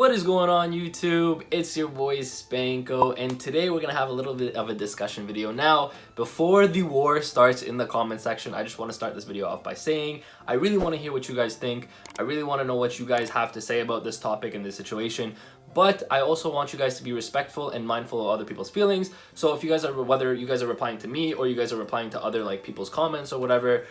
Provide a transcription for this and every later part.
What is going on YouTube? It's your boy Spanko, and today we're gonna have a little bit of a discussion video. Now, before the war starts in the comment section, I just want to start this video off by saying I really want to hear what you guys think. I really want to know what you guys have to say about this topic and this situation. But I also want you guys to be respectful and mindful of other people's feelings. So if you guys are, whether you guys are replying to me or you guys are replying to other people's comments or whatever,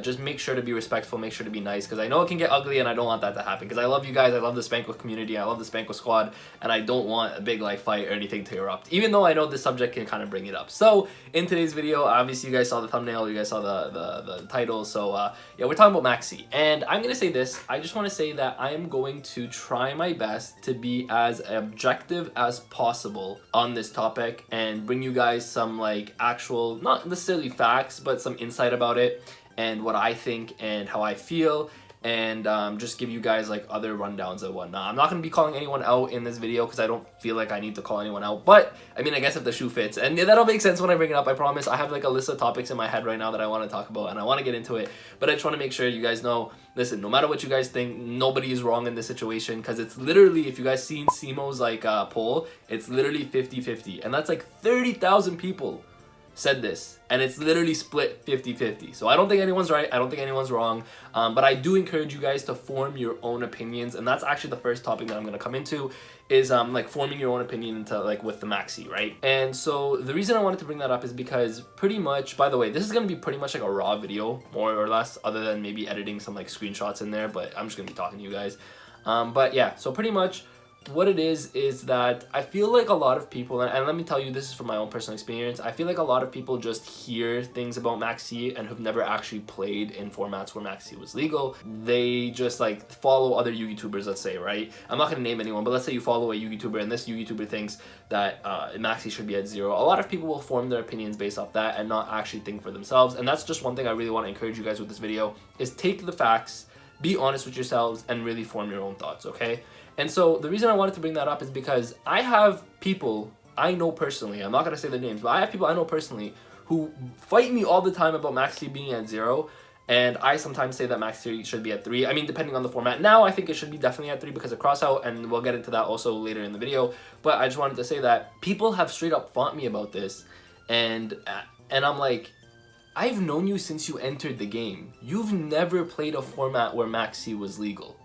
just make sure to be respectful, make sure to be nice, because I know it can get ugly and I don't want that to happen. Because I love you guys, I love the Spanko community, I love the Spanko squad, and I don't want a big fight or anything to erupt, even though I know this subject can kind of bring it up. So in today's video, obviously you guys saw the thumbnail, you guys saw the title. So yeah, we're talking about Maxx, and I'm gonna say this. I just want to say that I am going to try my best to be as objective as possible on this topic and bring you guys some actual, not necessarily facts, but some insight about it and what I think and how I feel, and just give you guys other rundowns and whatnot. I'm not going to be calling anyone out in this video because I don't feel like I need to call anyone out, but I mean, I guess if the shoe fits, and that'll make sense when I bring it up. I promise. I have a list of topics in my head right now that I want to talk about and I want to get into it, but I just want to make sure you guys know, listen, no matter what you guys think, nobody is wrong in this situation, because it's literally, if you guys seen Simo's poll, it's literally 50-50, and that's 30,000 people said this, and it's literally split 50-50. So I don't think anyone's right, I don't think anyone's wrong, but I do encourage you guys to form your own opinions, and that's actually the first topic that I'm going to come into, is forming your own opinion into with the Maxx, right? And so the reason I wanted to bring that up is because pretty much, by the way, this is going to be pretty much a raw video, more or less, other than maybe editing some screenshots in there, but I'm just going to be talking to you guys. But yeah, so pretty much what it is that I feel a lot of people, and let me tell you, this is from my own personal experience, I feel a lot of people just hear things about Maxx and have never actually played in formats where Maxx was legal. They just follow other YouTubers, let's say, right? I'm not gonna name anyone, but let's say you follow a YouTuber and this YouTuber thinks that Maxx should be at 0. A lot of people will form their opinions based off that and not actually think for themselves, and that's just one thing I really want to encourage you guys with this video, is take the facts, be honest with yourselves, and really form your own thoughts, okay? And so the reason I wanted to bring that up is because I have people I know personally, I'm not going to say their names, but I have people I know personally who fight me all the time about Maxx being at 0, and I sometimes say that Maxx should be at 3. I mean, depending on the format. Now I think it should be definitely at 3 because of crossout, and we'll get into that also later in the video. But I just wanted to say that people have straight up fought me about this, and I'm like, I've known you since you entered the game. You've never played a format where Maxx was legal.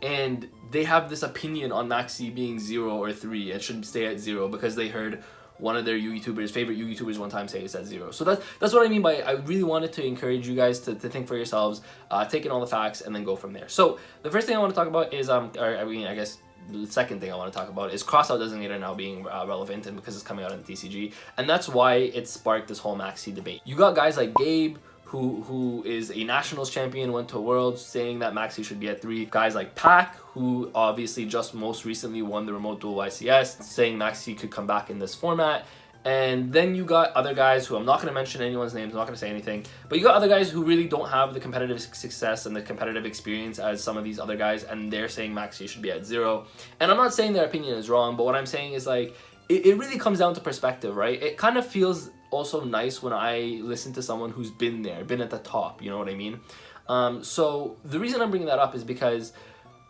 And they have this opinion on Maxx being 0 or 3. It should stay at 0 because they heard one of their favorite YouTubers one time say it's at 0. So that's what I mean by, I really wanted to encourage you guys to think for yourselves, take in all the facts, and then go from there. So the first thing I want to talk about is, I guess the second thing I want to talk about is crossout designator now being relevant, and because it's coming out in the TCG, and that's why it sparked this whole Maxx debate. You got guys like Gabe, who is a nationals champion, went to worlds, saying that Maxx should be at 3. Guys like Pac, who obviously just most recently won the remote duel YCS, saying Maxx could come back in this format. And then you got other guys who, I'm not going to mention anyone's names, I'm not going to say anything, but you got other guys who really don't have the competitive success and the competitive experience as some of these other guys, and they're saying Maxx should be at 0. And I'm not saying their opinion is wrong, but what I'm saying is it really comes down to perspective, right? It kind of feels also nice when I listen to someone who's been there, been at the top, you know what I mean? So the reason I'm bringing that up is because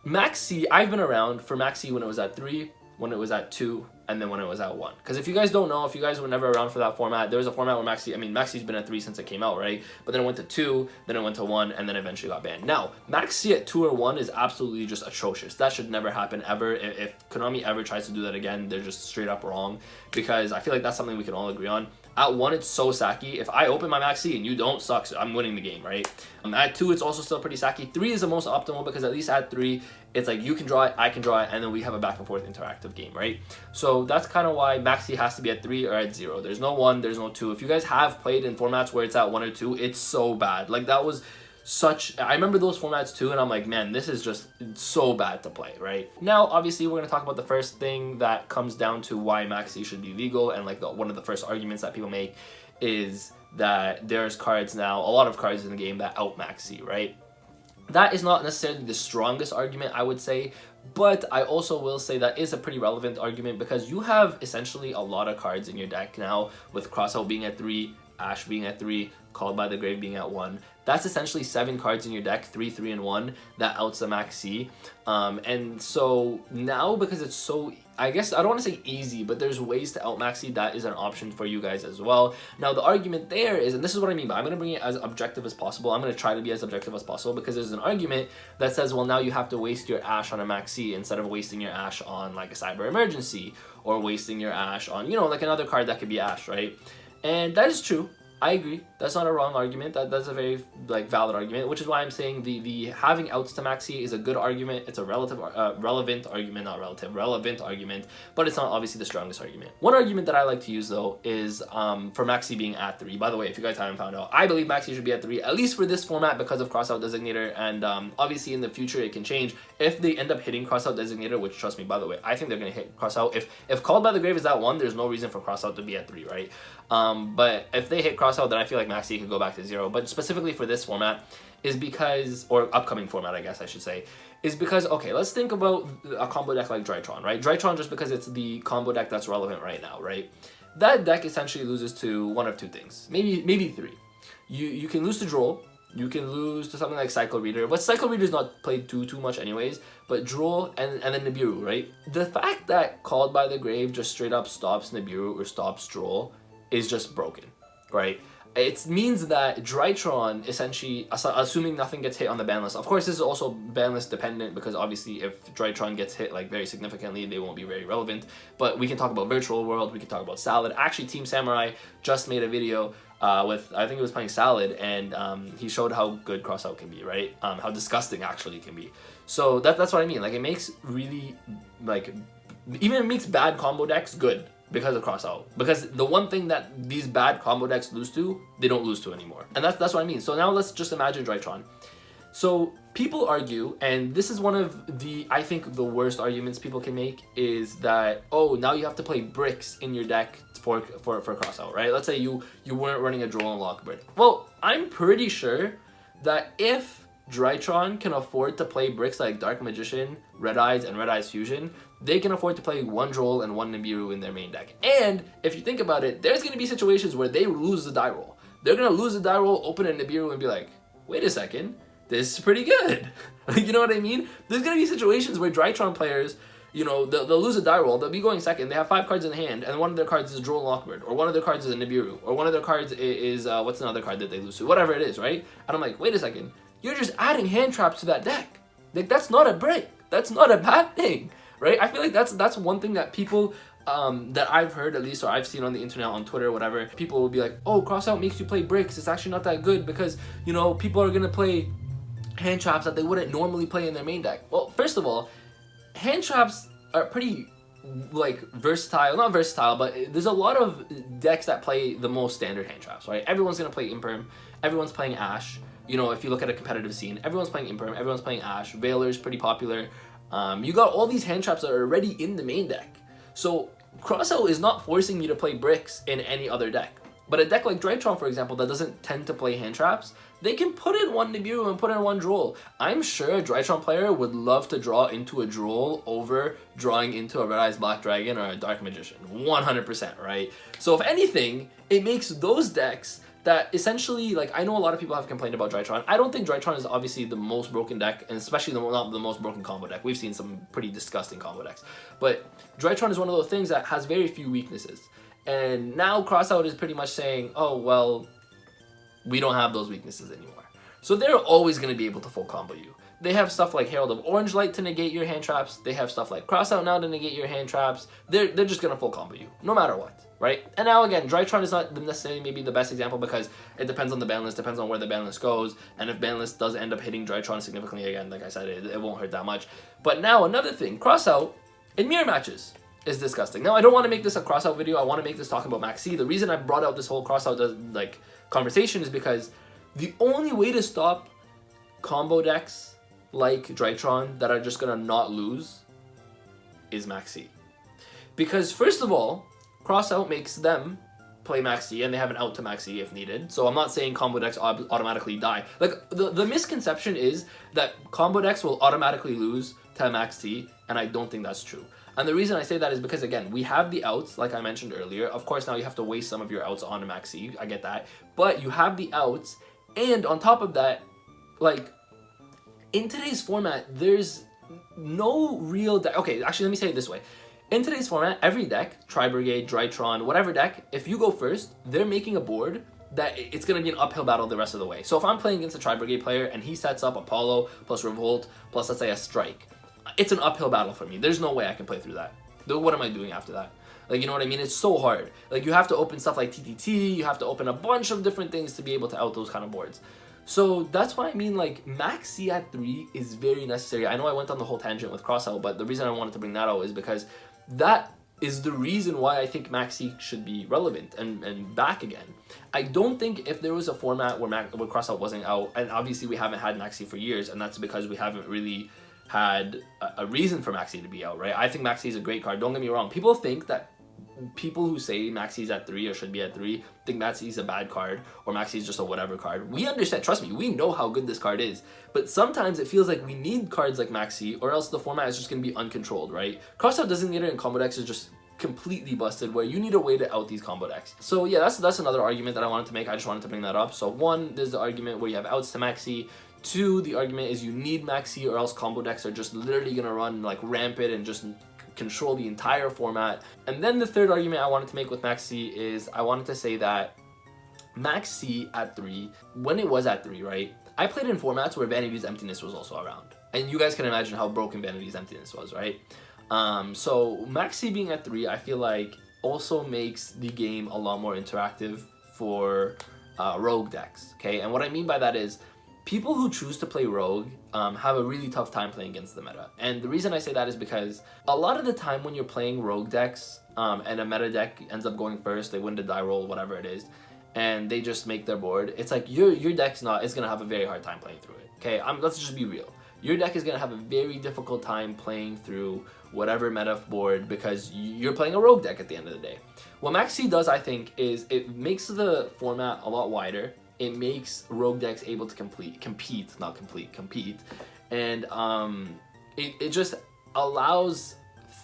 Maxx, I've been around for Maxx when it was at 3, when it was at 2, and then when it was at 1. Because if you guys don't know, if you guys were never around for that format, there was a format where Maxx's been at 3 since it came out, right? But then it went to 2, then it went to 1, and then eventually got banned. Now, Maxx at 2 or 1 is absolutely just atrocious. That should never happen ever. If Konami ever tries to do that again, they're just straight up wrong, because I feel like that's something we can all agree on. At 1, it's so sacky. If I open my Maxx and you don't, sucks. I'm winning the game, right? At 2, it's also still pretty sacky. 3 is the most optimal because at least at 3, it's you can draw it, I can draw it, and then we have a back and forth interactive game, right? So that's kind of why Maxx has to be at 3 or at 0. There's no 1, there's no 2. If you guys have played in formats where it's at 1 or 2, it's so bad. That was I remember those formats too, and I'm like, man, this is just so bad to play, right? Now, obviously, we're going to talk about the first thing that comes down to why Maxx should be legal, and one of the first arguments that people make is that there's cards now, a lot of cards in the game that out Maxx, right? That is not necessarily the strongest argument, I would say, but I also will say that is a pretty relevant argument because you have essentially a lot of cards in your deck now, with Crossout being at 3, Ash being at 3, Called by the Grave being at 1. That's essentially 7 cards in your deck, 3, 3, and 1, that outs the Maxx. And so now, because it's so, I guess, I don't want to say easy, but there's ways to out Maxx, that is an option for you guys as well. Now, the argument there is, and this is what I mean, but I'm going to bring it as objective as possible. I'm going to try to be as objective as possible, because there's an argument that says, well, now you have to waste your Ash on a Maxx instead of wasting your Ash on, like, a Cyber Emergency, or wasting your Ash on, you know, like another card that could be Ash, right? And that is true. I agree. That's not a wrong argument. That's a very valid argument, which is why I'm saying the having outs to Maxx is a good argument. It's a relevant argument, but it's not obviously the strongest argument. One argument that I like to use though is for Maxx being at 3. By the way, if you guys haven't found out, I believe Maxx should be at 3, at least for this format, because of crossout designator, and obviously in the future it can change if they end up hitting crossout designator, which, trust me, by the way, I think they're gonna hit crossout. If Called by the Grave is at 1, there's no reason for crossout to be at 3, right? But if they hit crossout, then I feel like Maxx could go back to 0. But specifically for this format is because, or upcoming format, I guess I should say, is because, okay, let's think about a combo deck like Drytron, right? Drytron, just because it's the combo deck that's relevant right now, right? That deck essentially loses to one of 2 things, maybe 3. You can lose to Droll, you can lose to something like Cycle Reader, but Cycle Reader is not played too much anyways, but Droll and then Nibiru, right? The fact that Called by the Grave just straight up stops Nibiru or stops Droll is just broken, right? It means that Drytron, essentially, assuming nothing gets hit on the ban list, of course this is also ban list dependent, because obviously if Drytron gets hit like very significantly, they won't be very relevant, but we can talk about Virtual World, we can talk about Salad. Actually, Team Samurai just made a video with, I think it was playing Salad, and he showed how good crossout can be, right? How disgusting actually it can be. So that's what I mean, like it makes really, like, even it makes bad combo decks good, because of crossout. Because the one thing that these bad combo decks lose to, they don't lose to anymore. And that's what I mean. So now let's just imagine Drytron. So people argue, and this is one of the, I think, the worst arguments people can make, is that, oh, now you have to play bricks in your deck for crossout, right? Let's say you weren't running a Droll and Lock brick. Well, I'm pretty sure that if Drytron can afford to play bricks like Dark Magician, Red Eyes, and Red Eyes Fusion, they can afford to play 1 Droll and 1 Nibiru in their main deck. And if you think about it, there's going to be situations where they lose the die roll. They're going to lose the die roll, open a Nibiru, and be like, wait a second, this is pretty good. You know what I mean? There's going to be situations where Drytron players, you know, they'll lose a die roll, they'll be going second, they have 5 cards in hand, and one of their cards is Droll and Lockbird, or one of their cards is a Nibiru, or one of their cards is what's another card that they lose to? Whatever it is, right? And I'm like, wait a second, you're just adding hand traps to that deck. Like, that's not a break. That's not a bad thing, right? I feel like that's one thing that people, that I've heard at least, or I've seen on the internet, on Twitter, whatever, people will be like, oh, crossout makes you play bricks. It's actually not that good because, you know, people are going to play hand traps that they wouldn't normally play in their main deck. Well, first of all, hand traps are pretty, like, versatile. Not versatile, but there's a lot of decks that play the most standard hand traps, right? Everyone's going to play Imperm. Everyone's playing Ash. You know, if you look at a competitive scene, everyone's playing Imperm, everyone's playing Ash, Veiler's pretty popular. You got all these hand traps that are already in the main deck. So crossout is not forcing you to play bricks in any other deck. But a deck like Drytron, for example, that doesn't tend to play hand traps, they can put in 1 Nibiru and put in 1 Droll. I'm sure a Drytron player would love to draw into a Droll over drawing into a Red Eyes Black Dragon or a Dark Magician. 100%, right? So if anything, it makes those decks that essentially, like, I know a lot of people have complained about Drytron. I don't think Drytron is obviously the most broken deck, and especially not the most broken combo deck. We've seen some pretty disgusting combo decks. But Drytron is one of those things that has very few weaknesses. And now Crossout is pretty much saying, oh, well, we don't have those weaknesses anymore. So they're always going to be able to full combo you. They have stuff like Herald of Orange Light to negate your hand traps. They have stuff like Crossout now to negate your hand traps. They're just going to full combo you, no matter what, right? And now again, Drytron is not necessarily maybe the best example because it depends on the ban list, depends on where the ban list goes. And if ban list does end up hitting Drytron significantly, again, like I said, it won't hurt that much. But now another thing, Crossout in mirror matches is disgusting. Now, I don't want to make this a Crossout video. I want to make this talking about Maxx. The reason I brought out this whole Crossout like conversation is because the only way to stop combo decks like Drytron that are just gonna not lose is Maxx. Because first of all, Crossout makes them play Maxi and they have an out to Maxi if needed. So I'm not saying combo decks automatically die. Like the misconception is that combo decks will automatically lose to Maxi, and I don't think that's true. And the reason I say that is because, again, we have the outs, like I mentioned earlier. Of course, now you have to waste some of your outs on a Maxi. I get that. But you have the outs, and on top of that, like, in today's format, there's no real deck. Okay, actually, let me say it this way. In today's format, every deck, Tri-Brigade, Drytron, whatever deck, if you go first, they're making a board that it's going to be an uphill battle the rest of the way. So if I'm playing against a Tri-Brigade player and he sets up Apollo plus Revolt plus, let's say, a Strike, it's an uphill battle for me. There's no way I can play through that. What am I doing after that? Like, you know what I mean? It's so hard. Like, you have to open stuff like TTT, you have to open a bunch of different things to be able to out those kind of boards. So that's why I mean, like, Maxi at 3 is very necessary. I know I went on the whole tangent with crossout, but the reason I wanted to bring that out is because that is the reason why I think Maxi should be relevant and back again. I don't think if there was a format where crossout wasn't out, and obviously we haven't had Maxi for years, and that's because we haven't really had a reason for Maxi to be out, right? I think Maxi is a great card. Don't get me wrong. People think that people who say Maxi's at 3 or should be at 3 think Maxi's a bad card or Maxi's just a whatever card. We understand, trust me, we know how good this card is. But sometimes it feels like we need cards like Maxi or else the format is just going to be uncontrolled, right? Crossout Designator and combo decks is just completely busted where you need a way to out these combo decks. So yeah, that's another argument that I wanted to make. I just wanted to bring that up. So one, there's the argument where you have outs to Maxi. Two, the argument is you need Maxi or else combo decks are just literally going to run like rampant and just control the entire format. And then the third argument I wanted to make with Maxi is I wanted to say that Maxi at 3, when it was at 3, right? I played in formats where Vanity's Emptiness was also around. And you guys can imagine how broken Vanity's Emptiness was, right? So Maxi being at 3, I feel like also makes the game a lot more interactive for rogue decks, okay? And what I mean by that is people who choose to play rogue have a really tough time playing against the meta. And the reason I say that is because a lot of the time when you're playing rogue decks and a meta deck ends up going first, they win the die roll, whatever it is, and they just make their board, it's like your deck's gonna have a very hard time playing through it, okay? Let's just be real. Your deck is gonna have a very difficult time playing through whatever meta board because you're playing a rogue deck at the end of the day. What Maxi does, I think, is it makes the format a lot wider. It makes rogue decks able to compete, and it just allows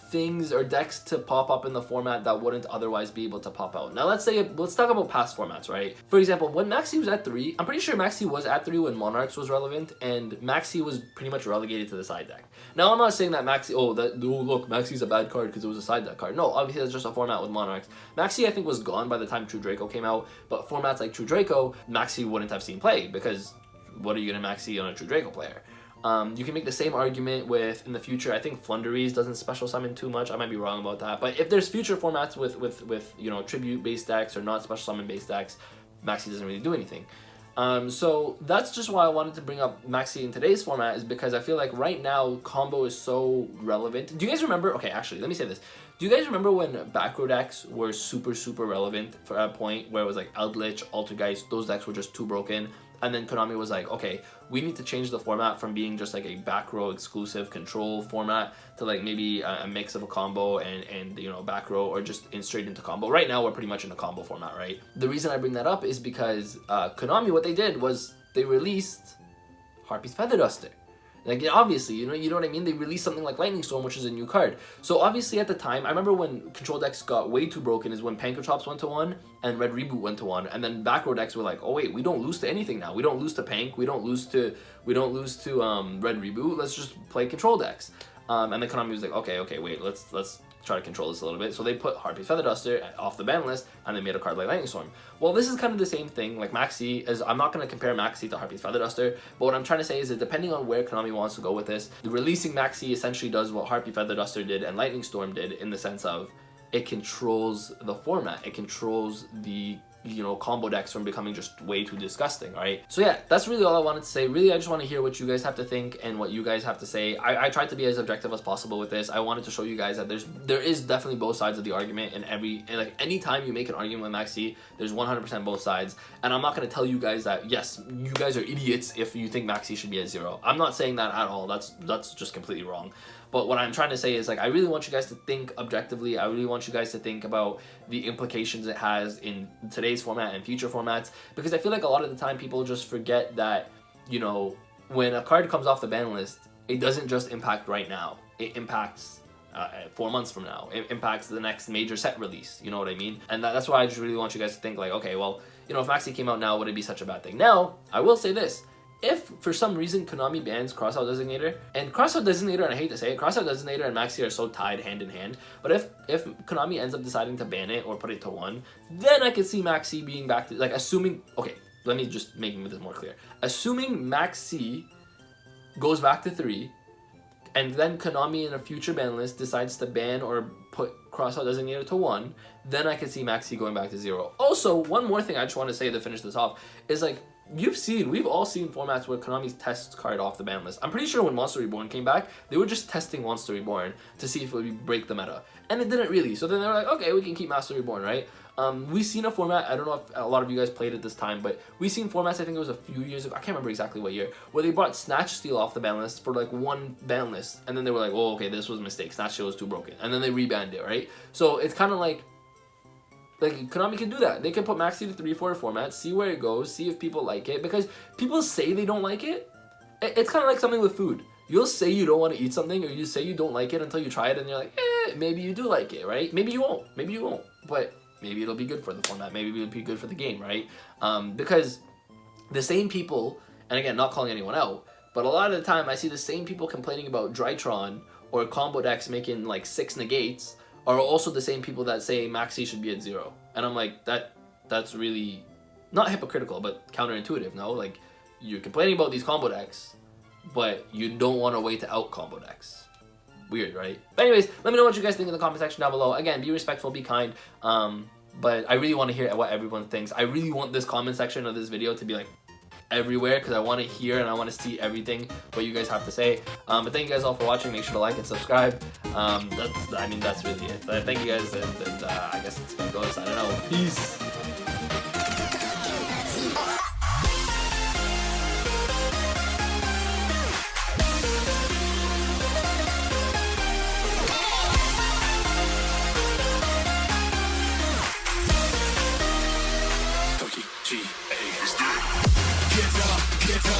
things or decks to pop up in the format that wouldn't otherwise be able to pop out. Now let's talk about past formats, right? For example, when Maxi was at 3, I'm pretty sure Maxi was at 3 when Monarchs was relevant, and Maxi was pretty much relegated to the side deck. Now I'm not saying that Maxi, look, Maxi's a bad card because it was a side deck card. No, obviously that's just a format with Monarchs. Maxi I think was gone by the time True Draco came out, but formats like True Draco, Maxi wouldn't have seen play because what are you gonna Maxi on a True Draco player? You can make the same argument with, in the future, I think Flunderies doesn't special summon too much. I might be wrong about that. But if there's future formats with you know, tribute-based decks or not special summon-based decks, Maxi doesn't really do anything. So that's just why I wanted to bring up Maxi in today's format, is because I feel like right now combo is so relevant. Do you guys remember? Okay, actually, let me say this. Do you guys remember when back row decks were super relevant for a point where it was like Eldritch, Altergeist, those decks were just too broken? And then Konami was like, okay, we need to change the format from being just like a back row exclusive control format to like maybe a mix of a combo and you know, back row or just straight into combo. Right now we're pretty much in a combo format, right? The reason I bring that up is because Konami, what they did was they released Harpy's Feather Duster. Like, obviously, you know what I mean? They released something like Lightning Storm, which is a new card. So obviously at the time, I remember when control decks got way too broken is when Panko Chops went to 1 and Red Reboot went to 1, and then back row decks were like, oh wait, we don't lose to anything now. We don't lose to Pank, we don't lose to Red Reboot. Let's just play control decks. And then Konami was like, okay, wait, let's try to control this a little bit. So they put Harpy's Feather Duster off the ban list, and they made a card like Lightning Storm. Well, this is kind of the same thing. Like Maxi, I'm not going to compare Maxi to Harpy's Feather Duster, but what I'm trying to say is that depending on where Konami wants to go with this, releasing Maxi essentially does what Harpy Feather Duster did and Lightning Storm did, in the sense of it controls the format. It controls the, you know, combo decks from becoming just way too disgusting, right? So yeah, that's really all I wanted to say. Really, I just want to hear what you guys have to think and what you guys have to say. I tried to be as objective as possible with this. I wanted to show you guys that there is definitely both sides of the argument, and like anytime you make an argument with Maxi, there's 100% both sides. And I'm not going to tell you guys that, yes, you guys are idiots if you think Maxi should be at 0. I'm not saying that at all. That's just completely wrong. But what I'm trying to say is, like, I really want you guys to think objectively. I really want you guys to think about the implications it has in today's format and future formats, because I feel like a lot of the time people just forget that, you know, when a card comes off the ban list, it doesn't just impact right now. It impacts 4 months from now. It impacts the next major set release. You know what I mean? And that's why I just really want you guys to think like, okay, well, you know, if Maxi came out now, would it be such a bad thing? Now, I will say this. If for some reason Konami bans Crossout Designator, and Crossout Designator, and I hate to say it, Crossout Designator and Maxi are so tied hand in hand, but if Konami ends up deciding to ban it or put it to 1, then I could see Maxi being back to, like, assuming, okay, let me just make this more clear. Assuming Maxi goes back to 3, and then Konami in a future ban list decides to ban or put Crossout Designator to 1, then I could see Maxi going back to 0. Also, one more thing I just want to say to finish this off is, like, we've all seen formats where Konami tests card off the ban list. I'm pretty sure when Monster Reborn came back, they were just testing Monster Reborn to see if it would break the meta. And it didn't really. So then they were like, okay, we can keep Monster Reborn, right? We've seen a format, I don't know if a lot of you guys played it this time, but we've seen formats, I think it was a few years ago, I can't remember exactly what year, where they brought Snatch Steal off the ban list for like 1 ban list. And then they were like, oh, okay, this was a mistake. Snatch Steal was too broken. And then they rebanned it, right? So it's kind of like Konami can do that. They can put Maxi to 3-4 format, see where it goes, see if people like it, because people say they don't like it. It's kind of like something with food. You'll say you don't want to eat something, or you say you don't like it until you try it, and you're like, maybe you do like it, right? Maybe you won't. Maybe you won't. But maybe it'll be good for the format. Maybe it'll be good for the game, right? Because the same people, and again, not calling anyone out, but a lot of the time I see the same people complaining about Drytron or combo decks making like 6 negates are also the same people that say Maxi should be at 0. And I'm like, that's really not hypocritical, but counterintuitive, no? Like, you're complaining about these combo decks, but you don't want a way to out combo decks. Weird, right? But anyways, let me know what you guys think in the comment section down below. Again, be respectful, be kind. But I really want to hear what everyone thinks. I really want this comment section of this video to be like everywhere, because I want to hear and I want to see everything what you guys have to say. But thank you guys all for watching. Make sure to like and subscribe. That's really it. Thank you guys, and I guess it's gonna go. I don't know. Peace. Get up,